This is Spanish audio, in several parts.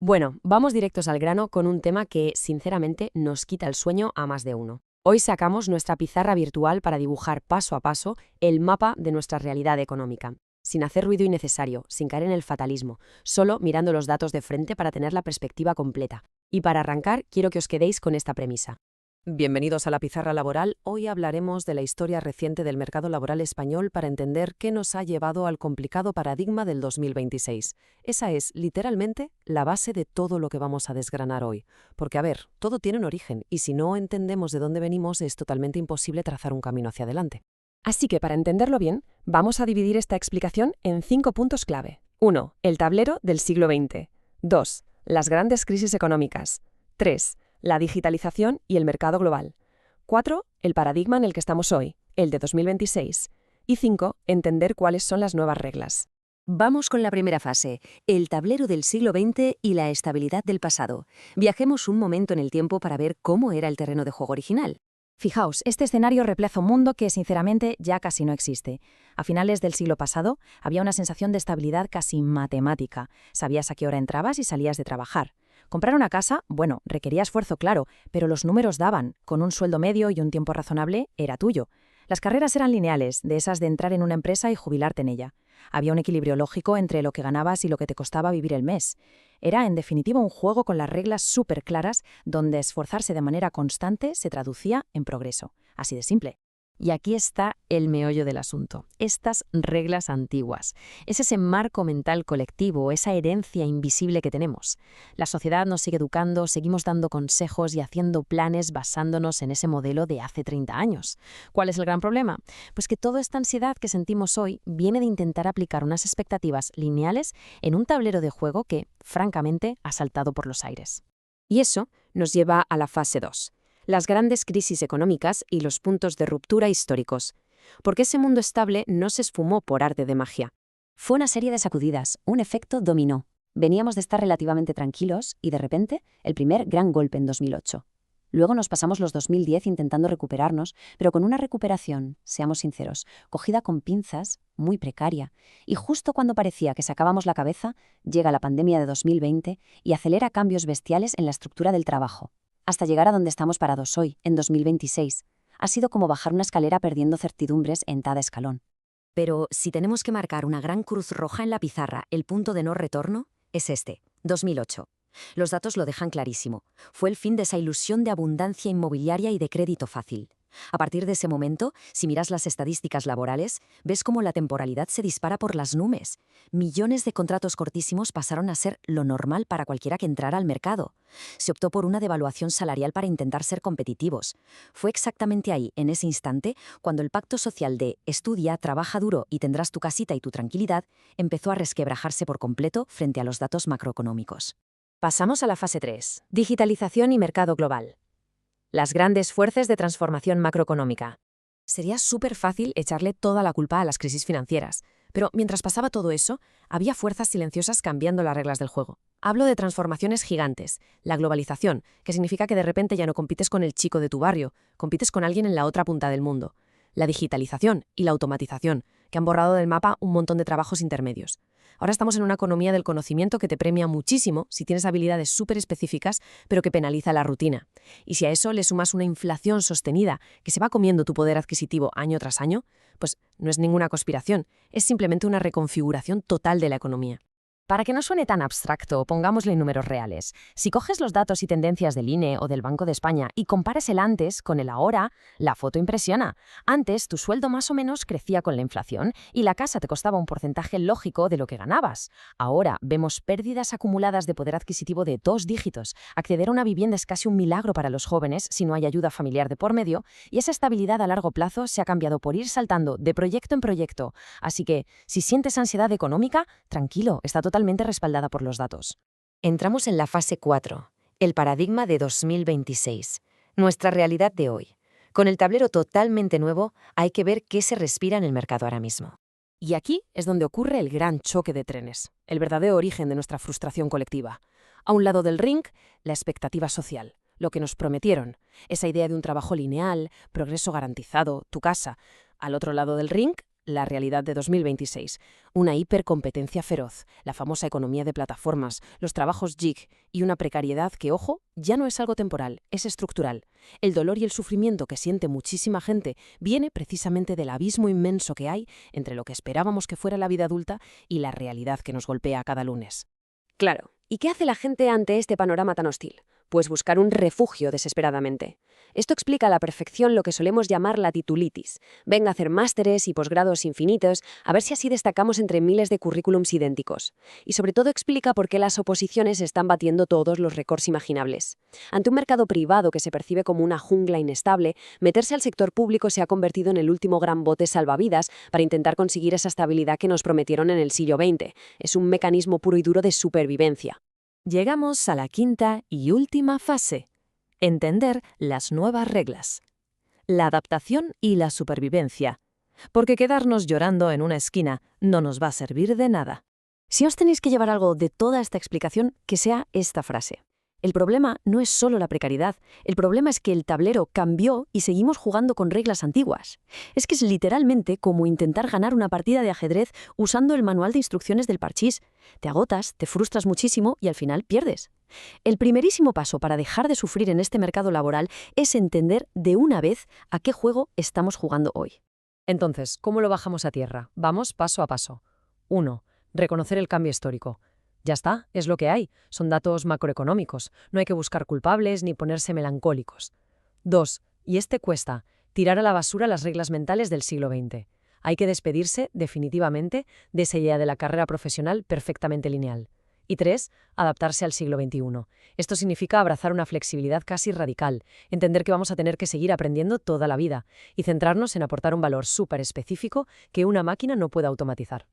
Bueno, vamos directos al grano con un tema que, sinceramente, nos quita el sueño a más de uno. Hoy sacamos nuestra pizarra virtual para dibujar paso a paso el mapa de nuestra realidad económica, sin hacer ruido innecesario, sin caer en el fatalismo, solo mirando los datos de frente para tener la perspectiva completa. Y para arrancar, quiero que os quedéis con esta premisa. Bienvenidos a la Pizarra Laboral. Hoy hablaremos de la historia reciente del mercado laboral español para entender qué nos ha llevado al complicado paradigma del 2026. Esa es, literalmente, la base de todo lo que vamos a desgranar hoy. Porque, a ver, todo tiene un origen, y si no entendemos de dónde venimos, es totalmente imposible trazar un camino hacia adelante. Así que, para entenderlo bien, vamos a dividir esta explicación en 5 puntos clave. 1. El tablero del siglo XX. 2. Las grandes crisis económicas. 3. La digitalización y el mercado global. 4. El paradigma en el que estamos hoy, el de 2026. Y 5. Entender cuáles son las nuevas reglas. Vamos con la primera fase, el tablero del siglo XX y la estabilidad del pasado. Viajemos un momento en el tiempo para ver cómo era el terreno de juego original. Fijaos, este escenario refleja un mundo que, sinceramente, ya casi no existe. A finales del siglo pasado, había una sensación de estabilidad casi matemática. Sabías a qué hora entrabas y salías de trabajar. Comprar una casa, bueno, requería esfuerzo, claro, pero los números daban. Con un sueldo medio y un tiempo razonable, era tuyo. Las carreras eran lineales, de esas de entrar en una empresa y jubilarte en ella. Había un equilibrio lógico entre lo que ganabas y lo que te costaba vivir el mes. Era, en definitiva, un juego con las reglas súper claras, donde esforzarse de manera constante se traducía en progreso. Así de simple. Y aquí está el meollo del asunto, estas reglas antiguas. Es ese marco mental colectivo, esa herencia invisible que tenemos. La sociedad nos sigue educando, seguimos dando consejos y haciendo planes basándonos en ese modelo de hace 30 años. ¿Cuál es el gran problema? Pues que toda esta ansiedad que sentimos hoy viene de intentar aplicar unas expectativas lineales en un tablero de juego que, francamente, ha saltado por los aires. Y eso nos lleva a la fase 2. Las grandes crisis económicas y los puntos de ruptura históricos. Porque ese mundo estable no se esfumó por arte de magia. Fue una serie de sacudidas, un efecto dominó. Veníamos de estar relativamente tranquilos y, de repente, el primer gran golpe en 2008. Luego nos pasamos los 2010 intentando recuperarnos, pero con una recuperación, seamos sinceros, cogida con pinzas, muy precaria. Y justo cuando parecía que sacábamos la cabeza, llega la pandemia de 2020 y acelera cambios bestiales en la estructura del trabajo. Hasta llegar a donde estamos parados hoy, en 2026. Ha sido como bajar una escalera perdiendo certidumbres en cada escalón. Pero si tenemos que marcar una gran cruz roja en la pizarra, el punto de no retorno es este, 2008. Los datos lo dejan clarísimo. Fue el fin de esa ilusión de abundancia inmobiliaria y de crédito fácil. A partir de ese momento, si miras las estadísticas laborales, ves cómo la temporalidad se dispara por las nubes. Millones de contratos cortísimos pasaron a ser lo normal para cualquiera que entrara al mercado. Se optó por una devaluación salarial para intentar ser competitivos. Fue exactamente ahí, en ese instante, cuando el pacto social de estudia, trabaja duro y tendrás tu casita y tu tranquilidad empezó a resquebrajarse por completo frente a los datos macroeconómicos. Pasamos a la fase 3. Digitalización y mercado global. Las grandes fuerzas de transformación macroeconómica. Sería súper fácil echarle toda la culpa a las crisis financieras, pero mientras pasaba todo eso, había fuerzas silenciosas cambiando las reglas del juego. Hablo de transformaciones gigantes, la globalización, que significa que de repente ya no compites con el chico de tu barrio, compites con alguien en la otra punta del mundo. La digitalización y la automatización, que han borrado del mapa un montón de trabajos intermedios. Ahora estamos en una economía del conocimiento que te premia muchísimo si tienes habilidades súper específicas, pero que penaliza la rutina. Y si a eso le sumas una inflación sostenida que se va comiendo tu poder adquisitivo año tras año, pues no es ninguna conspiración, es simplemente una reconfiguración total de la economía. Para que no suene tan abstracto, pongámosle números reales. Si coges los datos y tendencias del INE o del Banco de España y compares el antes con el ahora, la foto impresiona. Antes, tu sueldo más o menos crecía con la inflación y la casa te costaba un porcentaje lógico de lo que ganabas. Ahora vemos pérdidas acumuladas de poder adquisitivo de 2 dígitos. Acceder a una vivienda es casi un milagro para los jóvenes si no hay ayuda familiar de por medio, y esa estabilidad a largo plazo se ha cambiado por ir saltando de proyecto en proyecto. Así que, si sientes ansiedad económica, tranquilo, está totalmente respaldada por los datos. Entramos en la fase 4, el paradigma de 2026, nuestra realidad de hoy. Con el tablero totalmente nuevo, hay que ver qué se respira en el mercado ahora mismo. Y aquí es donde ocurre el gran choque de trenes, el verdadero origen de nuestra frustración colectiva. A un lado del ring, la expectativa social, lo que nos prometieron, esa idea de un trabajo lineal, progreso garantizado, tu casa. Al otro lado del ring, la realidad de 2026. Una hipercompetencia feroz, la famosa economía de plataformas, los trabajos gig y una precariedad que, ojo, ya no es algo temporal, es estructural. El dolor y el sufrimiento que siente muchísima gente viene precisamente del abismo inmenso que hay entre lo que esperábamos que fuera la vida adulta y la realidad que nos golpea cada lunes. Claro. ¿Y qué hace la gente ante este panorama tan hostil? Pues buscar un refugio desesperadamente. Esto explica a la perfección lo que solemos llamar la titulitis. Venga a hacer másteres y posgrados infinitos, a ver si así destacamos entre miles de currículums idénticos. Y sobre todo explica por qué las oposiciones están batiendo todos los récords imaginables. Ante un mercado privado que se percibe como una jungla inestable, meterse al sector público se ha convertido en el último gran bote salvavidas para intentar conseguir esa estabilidad que nos prometieron en el siglo XX. Es un mecanismo puro y duro de supervivencia. Llegamos a la quinta y última fase: entender las nuevas reglas. La adaptación y la supervivencia. Porque quedarnos llorando en una esquina no nos va a servir de nada. Si os tenéis que llevar algo de toda esta explicación, que sea esta frase. El problema no es solo la precariedad, el problema es que el tablero cambió y seguimos jugando con reglas antiguas. Es que es literalmente como intentar ganar una partida de ajedrez usando el manual de instrucciones del parchís. Te agotas, te frustras muchísimo y al final pierdes. El primerísimo paso para dejar de sufrir en este mercado laboral es entender de una vez a qué juego estamos jugando hoy. Entonces, ¿cómo lo bajamos a tierra? Vamos paso a paso. 1. Reconocer el cambio histórico. Ya está, es lo que hay. Son datos macroeconómicos. No hay que buscar culpables ni ponerse melancólicos. 2. Y este cuesta, tirar a la basura las reglas mentales del siglo XX. Hay que despedirse, definitivamente, de esa idea de la carrera profesional perfectamente lineal. Y 3. Adaptarse al siglo XXI. Esto significa abrazar una flexibilidad casi radical, entender que vamos a tener que seguir aprendiendo toda la vida y centrarnos en aportar un valor súper específico que una máquina no puede automatizar.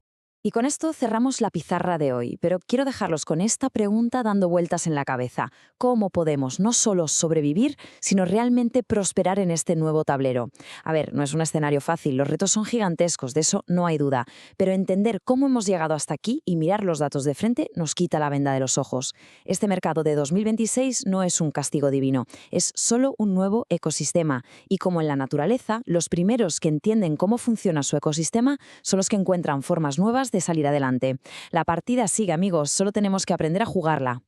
Y con esto cerramos la pizarra de hoy, pero quiero dejarlos con esta pregunta dando vueltas en la cabeza. ¿Cómo podemos no solo sobrevivir, sino realmente prosperar en este nuevo tablero? A ver, no es un escenario fácil, los retos son gigantescos, de eso no hay duda, pero entender cómo hemos llegado hasta aquí y mirar los datos de frente nos quita la venda de los ojos. Este mercado de 2026 no es un castigo divino, es solo un nuevo ecosistema, y como en la naturaleza, los primeros que entienden cómo funciona su ecosistema son los que encuentran formas nuevas de salir adelante. La partida sigue, amigos, solo tenemos que aprender a jugarla.